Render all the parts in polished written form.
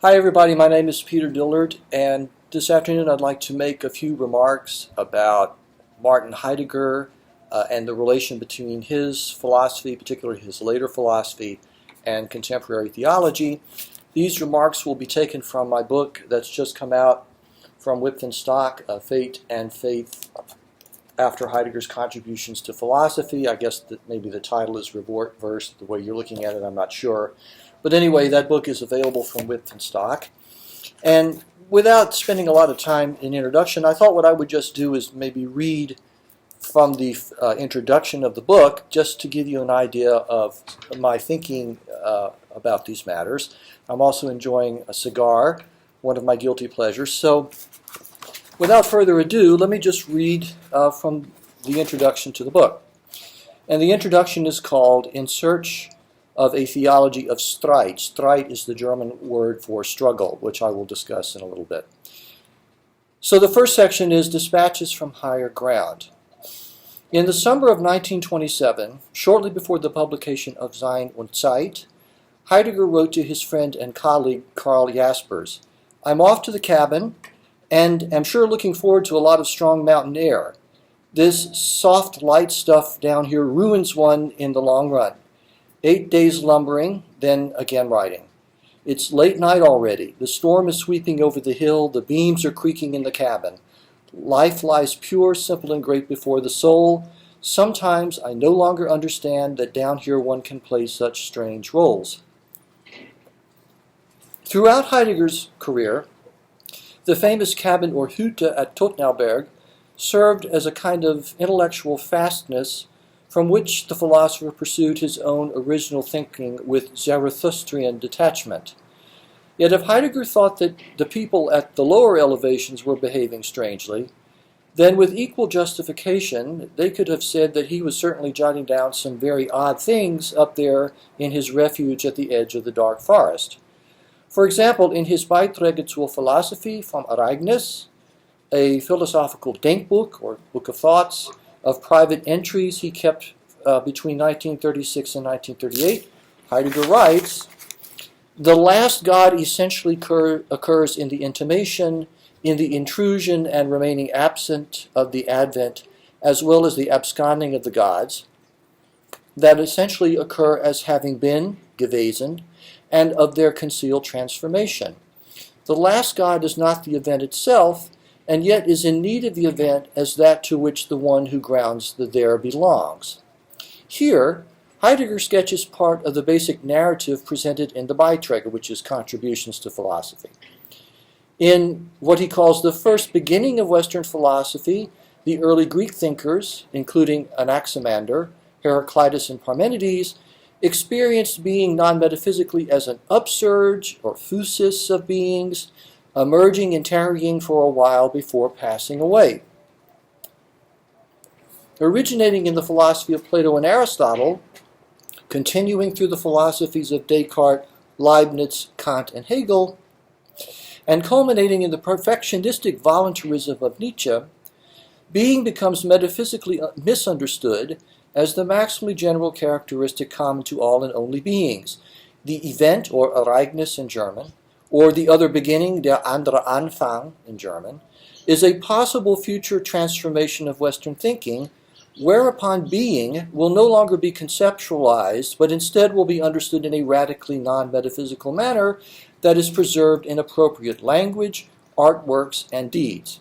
Hi everybody, my name is Peter Dillard, and this afternoon I'd like to make a few remarks about Martin Heidegger and the relation between his philosophy, particularly his later philosophy, and contemporary theology. These remarks will be taken from my book that's just come out from Wipf & Stock, Fate and Faith After Heidegger's Contributions to Philosophy. I guess that maybe the title is reversed the way you're looking at it, I'm not sure. But anyway, that book is available from Wipf & Stock. And without spending a lot of time in introduction, I thought what I would just do is maybe read from the introduction of the book, just to give you an idea of my thinking about these matters. I'm also enjoying a cigar, one of my guilty pleasures. So without further ado, let me just read from the introduction to the book. And the introduction is called In Search of a Theology of Streit. Streit is the German word for struggle, which I will discuss in a little bit. So the first section is Dispatches from Higher Ground. In the summer of 1927, shortly before the publication of Sein und Zeit, Heidegger wrote to his friend and colleague Karl Jaspers, "I'm off to the cabin and am sure looking forward to a lot of strong mountain air. This soft, light stuff down here ruins one in the long run. 8 days lumbering, then again riding. It's late night already. The storm is sweeping over the hill. The beams are creaking in the cabin. Life lies pure, simple, and great before the soul. Sometimes I no longer understand that down here one can play such strange roles." Throughout Heidegger's career, the famous cabin or Hütte at Tottenauberg served as a kind of intellectual fastness from which the philosopher pursued his own original thinking with Zarathustrian detachment. Yet if Heidegger thought that the people at the lower elevations were behaving strangely, then with equal justification they could have said that he was certainly jotting down some very odd things up there in his refuge at the edge of the dark forest. For example, in his Beiträge zur Philosophie vom Ereignis, a philosophical denkbook or book of thoughts, of private entries he kept between 1936 and 1938, Heidegger writes, "The last God essentially occurs in the intimation, in the intrusion and remaining absent of the advent, as well as the absconding of the gods, that essentially occur as having been, gewesen, and of their concealed transformation. The last God is not the event itself, and yet is in need of the event as that to which the one who grounds the there belongs." Here, Heidegger sketches part of the basic narrative presented in the Beiträge, which is Contributions to Philosophy. In what he calls the first beginning of Western philosophy, the early Greek thinkers, including Anaximander, Heraclitus, and Parmenides, experienced being non-metaphysically as an upsurge or phusis of beings, emerging and tarrying for a while before passing away. Originating in the philosophy of Plato and Aristotle, continuing through the philosophies of Descartes, Leibniz, Kant, and Hegel, and culminating in the perfectionistic voluntarism of Nietzsche, being becomes metaphysically misunderstood as the maximally general characteristic common to all and only beings, the event, or Ereignis in German, or the other beginning, der andere Anfang in German, is a possible future transformation of Western thinking, whereupon being will no longer be conceptualized, but instead will be understood in a radically non-metaphysical manner that is preserved in appropriate language, artworks, and deeds.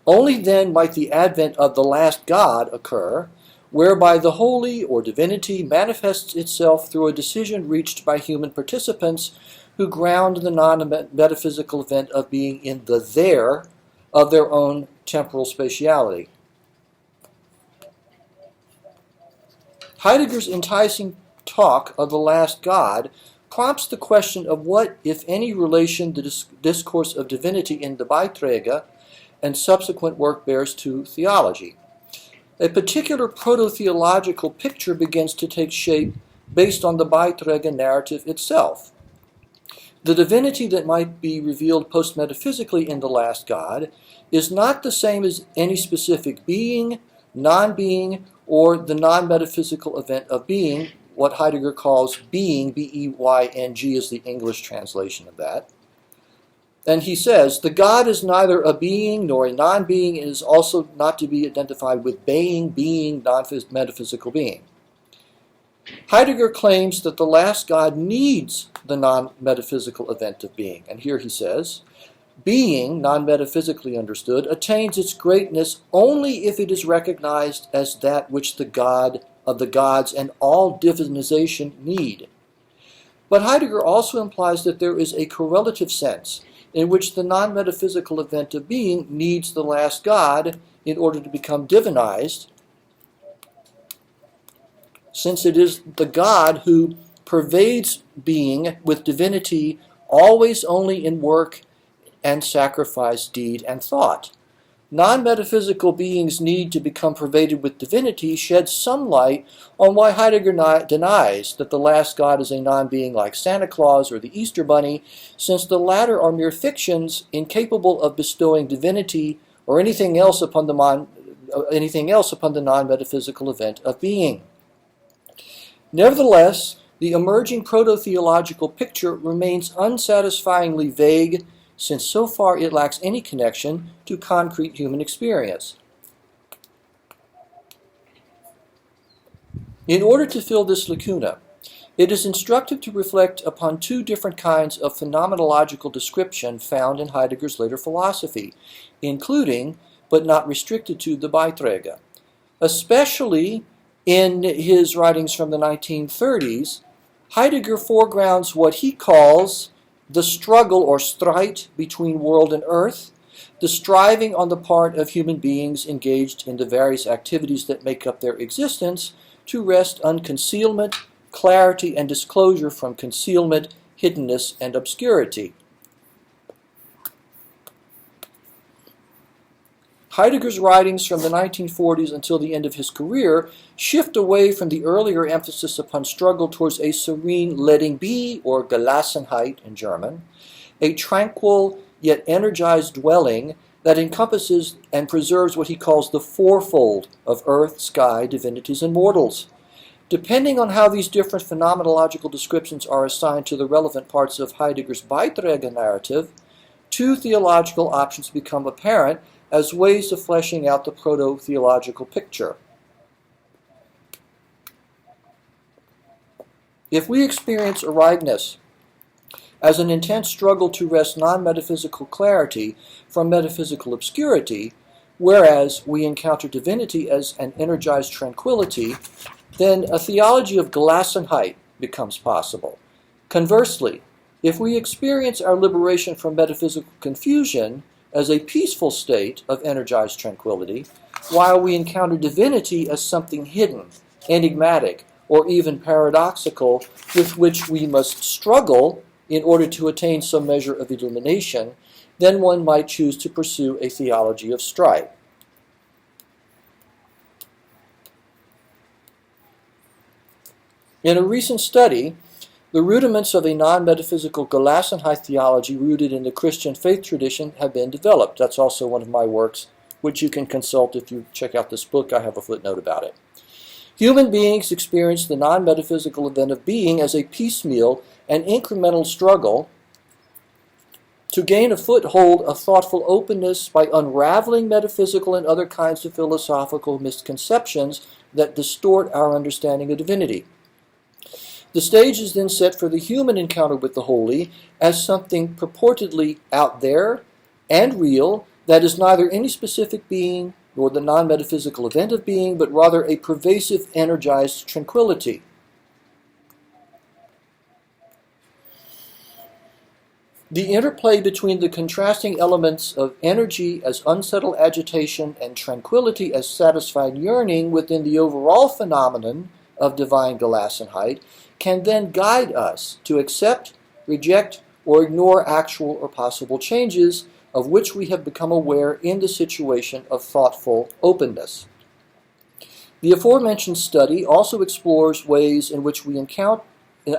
Only then might the advent of the last God occur, whereby the holy or divinity manifests itself through a decision reached by human participants who ground the non-metaphysical event of being in the there of their own temporal spatiality. Heidegger's enticing talk of the last God prompts the question of what, if any, relation the discourse of divinity in the Beiträge and subsequent work bears to theology. A particular proto-theological picture begins to take shape based on the Beiträge narrative itself. The divinity that might be revealed post-metaphysically in the last God is not the same as any specific being, non-being, or the non-metaphysical event of being, what Heidegger calls being, B-E-Y-N-G is the English translation of that. And he says, the God is neither a being nor a non-being and is also not to be identified with being, non-metaphysical being. Heidegger claims that the last God needs the non-metaphysical event of being. And here he says, being, non-metaphysically understood, attains its greatness only if it is recognized as that which the God of the gods and all divinization need. But Heidegger also implies that there is a correlative sense in which the non-metaphysical event of being needs the last God in order to become divinized, since it is the God who pervades being with divinity always only in work and sacrifice, deed, and thought. Non-metaphysical beings' need to become pervaded with divinity sheds some light on why Heidegger denies that the last God is a non-being like Santa Claus or the Easter Bunny, since the latter are mere fictions incapable of bestowing divinity or anything else upon the non-metaphysical event of being. Nevertheless, the emerging proto-theological picture remains unsatisfyingly vague, since so far it lacks any connection to concrete human experience. In order to fill this lacuna, it is instructive to reflect upon two different kinds of phenomenological description found in Heidegger's later philosophy, including, but not restricted to, the Beiträge. Especially in his writings from the 1930s, Heidegger foregrounds what he calls the struggle or Streit between world and earth, the striving on the part of human beings engaged in the various activities that make up their existence to wrest unconcealment, clarity, and disclosure from concealment, hiddenness, and obscurity. Heidegger's writings from the 1940s until the end of his career shift away from the earlier emphasis upon struggle towards a serene letting be, or Gelassenheit in German, a tranquil yet energized dwelling that encompasses and preserves what he calls the fourfold of earth, sky, divinities, and mortals. Depending on how these different phenomenological descriptions are assigned to the relevant parts of Heidegger's Beiträge narrative, two theological options become apparent as ways of fleshing out the proto-theological picture. If we experience arrivedness as an intense struggle to wrest non-metaphysical clarity from metaphysical obscurity, whereas we encounter divinity as an energized tranquility, then a theology of Gelassenheit becomes possible. Conversely, if we experience our liberation from metaphysical confusion as a peaceful state of energized tranquility, while we encounter divinity as something hidden, enigmatic, or even paradoxical with which we must struggle in order to attain some measure of illumination, then one might choose to pursue a theology of strife. In a recent study, the rudiments of a non-metaphysical Gelassenheit theology rooted in the Christian faith tradition have been developed. That's also one of my works, which you can consult if you check out this book. I have a footnote about it. Human beings experience the non-metaphysical event of being as a piecemeal and incremental struggle to gain a foothold of thoughtful openness by unraveling metaphysical and other kinds of philosophical misconceptions that distort our understanding of divinity. The stage is then set for the human encounter with the holy as something purportedly out there and real that is neither any specific being nor the non-metaphysical event of being, but rather a pervasive, energized tranquility. The interplay between the contrasting elements of energy as unsettled agitation and tranquility as satisfied yearning within the overall phenomenon of divine Gelassenheit can then guide us to accept, reject, or ignore actual or possible changes of which we have become aware in the situation of thoughtful openness. The aforementioned study also explores ways in which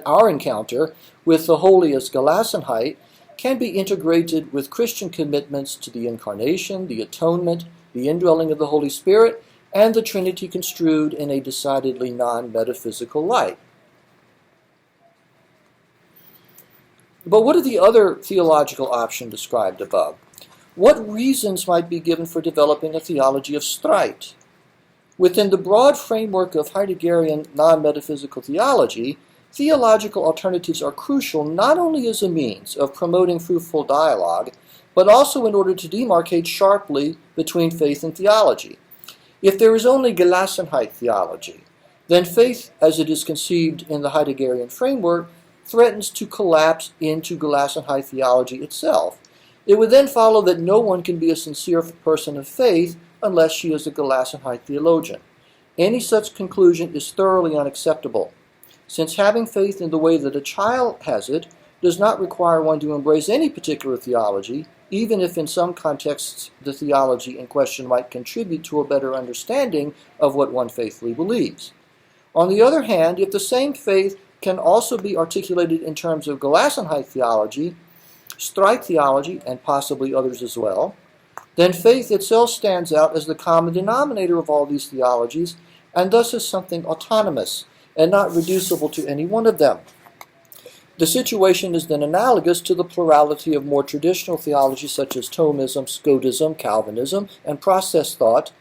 our encounter with the holy as Gelassenheit can be integrated with Christian commitments to the Incarnation, the Atonement, the indwelling of the Holy Spirit, and the Trinity construed in a decidedly non-metaphysical light. But what are the other theological options described above? What reasons might be given for developing a theology of Streit? Within the broad framework of Heideggerian non-metaphysical theology, theological alternatives are crucial not only as a means of promoting fruitful dialogue, but also in order to demarcate sharply between faith and theology. If there is only Gelassenheit theology, then faith, as it is conceived in the Heideggerian framework, threatens to collapse into Gelassenheit theology itself. It would then follow that no one can be a sincere person of faith unless she is a Gelassenheit theologian. Any such conclusion is thoroughly unacceptable, since having faith in the way that a child has it does not require one to embrace any particular theology, even if in some contexts the theology in question might contribute to a better understanding of what one faithfully believes. On the other hand, if the same faith can also be articulated in terms of Gelassenheit theology, Streit theology, and possibly others as well, then faith itself stands out as the common denominator of all these theologies, and thus is something autonomous and not reducible to any one of them. The situation is then analogous to the plurality of more traditional theologies such as Thomism, Scotism, Calvinism, and process thought,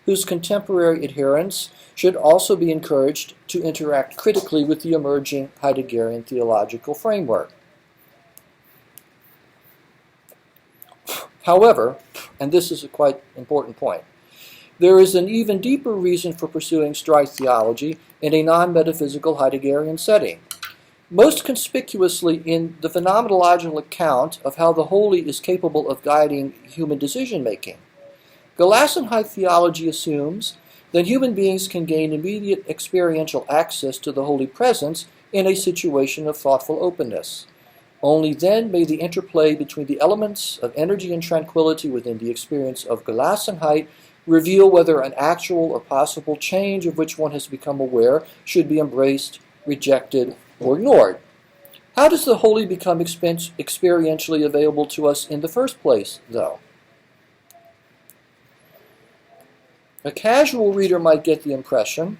whose contemporary adherents should also be encouraged to interact critically with the emerging Heideggerian theological framework. However, and this is a quite important point, there is an even deeper reason for pursuing Streit theology in a non-metaphysical Heideggerian setting. Most conspicuously in the phenomenological account of how the holy is capable of guiding human decision-making. Gelassenheit theology assumes that human beings can gain immediate experiential access to the holy presence in a situation of thoughtful openness. Only then may the interplay between the elements of energy and tranquility within the experience of Gelassenheit reveal whether an actual or possible change of which one has become aware should be embraced, rejected, or ignored. How does the holy become experientially available to us in the first place, though? A casual reader might get the impression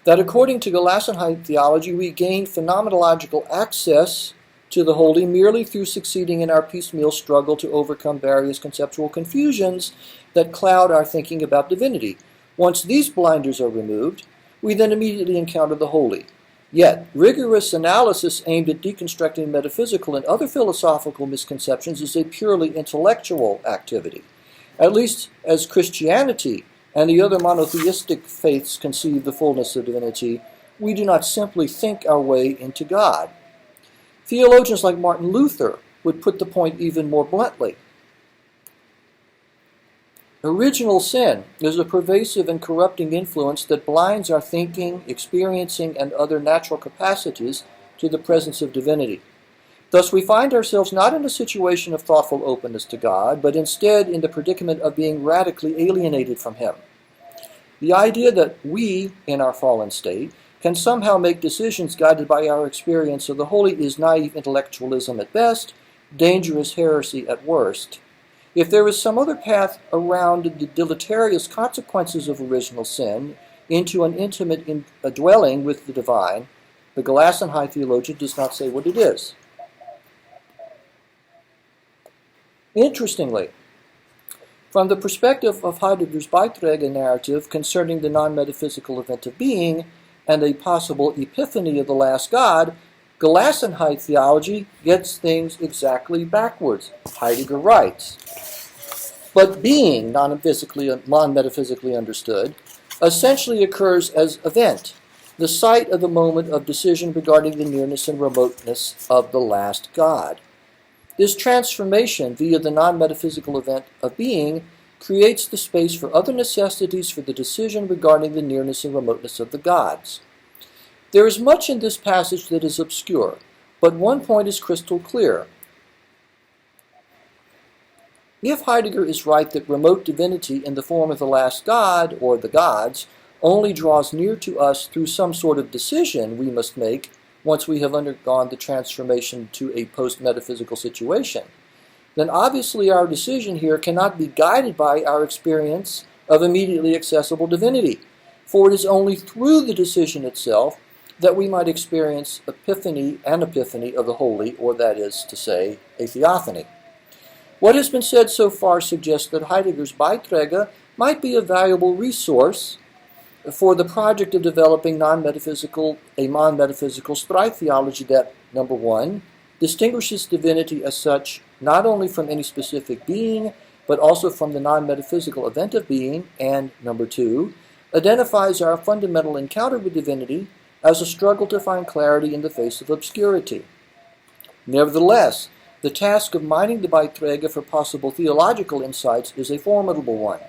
that according to Gelassenheit theology, we gain phenomenological access to the holy merely through succeeding in our piecemeal struggle to overcome various conceptual confusions that cloud our thinking about divinity. Once these blinders are removed, we then immediately encounter the holy. Yet, rigorous analysis aimed at deconstructing metaphysical and other philosophical misconceptions is a purely intellectual activity. At least as Christianity and the other monotheistic faiths conceive the fullness of divinity, we do not simply think our way into God. Theologians like Martin Luther would put the point even more bluntly. Original sin is a pervasive and corrupting influence that blinds our thinking, experiencing, and other natural capacities to the presence of divinity. Thus, we find ourselves not in a situation of thoughtful openness to God, but instead in the predicament of being radically alienated from Him. The idea that we, in our fallen state, can somehow make decisions guided by our experience of the holy is naive intellectualism at best, dangerous heresy at worst. If there is some other path around the deleterious consequences of original sin into an intimate dwelling with the divine, the Gelassenheit theologian does not say what it is. Interestingly, from the perspective of Heidegger's Beiträge narrative concerning the non-metaphysical event of being and a possible epiphany of the last God, Gelassenheit theology gets things exactly backwards. Heidegger writes, "But being, non-metaphysically understood, essentially occurs as event, the site of the moment of decision regarding the nearness and remoteness of the last God. This transformation via the non-metaphysical event of being creates the space for other necessities for the decision regarding the nearness and remoteness of the gods. There is much in this passage that is obscure, but one point is crystal clear. If Heidegger is right that remote divinity in the form of the last God, or the gods, only draws near to us through some sort of decision we must make once we have undergone the transformation to a post-metaphysical situation, then obviously our decision here cannot be guided by our experience of immediately accessible divinity, for it is only through the decision itself that we might experience an epiphany of the holy, or that is to say, a theophany. What has been said so far suggests that Heidegger's Beiträge might be a valuable resource for the project of developing a non-metaphysical Streittheology theology that, number one, distinguishes divinity as such not only from any specific being, but also from the non-metaphysical event of being, and number two, identifies our fundamental encounter with divinity as a struggle to find clarity in the face of obscurity. Nevertheless, the task of mining the Beiträge for possible theological insights is a formidable one.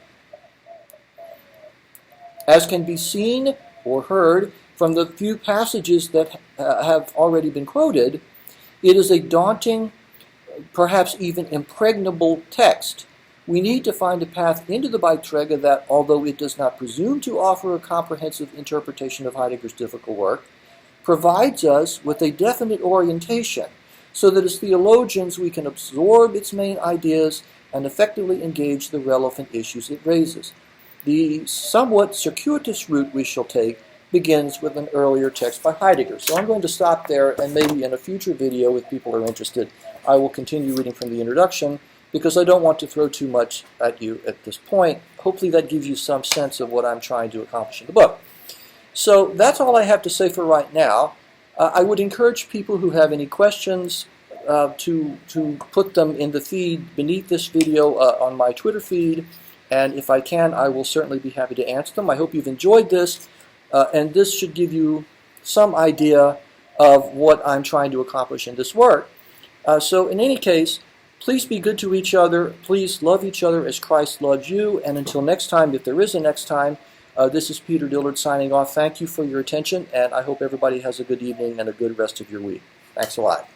As can be seen or heard from the few passages that have already been quoted, it is a daunting, perhaps even impregnable text. We need to find a path into the Beiträge that, although it does not presume to offer a comprehensive interpretation of Heidegger's difficult work, provides us with a definite orientation so that as theologians we can absorb its main ideas and effectively engage the relevant issues it raises. The somewhat circuitous route we shall take begins with an earlier text by Heidegger. So I'm going to stop there, and maybe in a future video, if people are interested, I will continue reading from the introduction, because I don't want to throw too much at you at this point. Hopefully that gives you some sense of what I'm trying to accomplish in the book. So that's all I have to say for right now. I would encourage people who have any questions to put them in the feed beneath this video on my Twitter feed, and if I can, I will certainly be happy to answer them. I hope you've enjoyed this, and this should give you some idea of what I'm trying to accomplish in this work. So in any case, please be good to each other. Please love each other as Christ loved you. And until next time, if there is a next time, this is Peter Dillard signing off. Thank you for your attention, and I hope everybody has a good evening and a good rest of your week. Thanks a lot.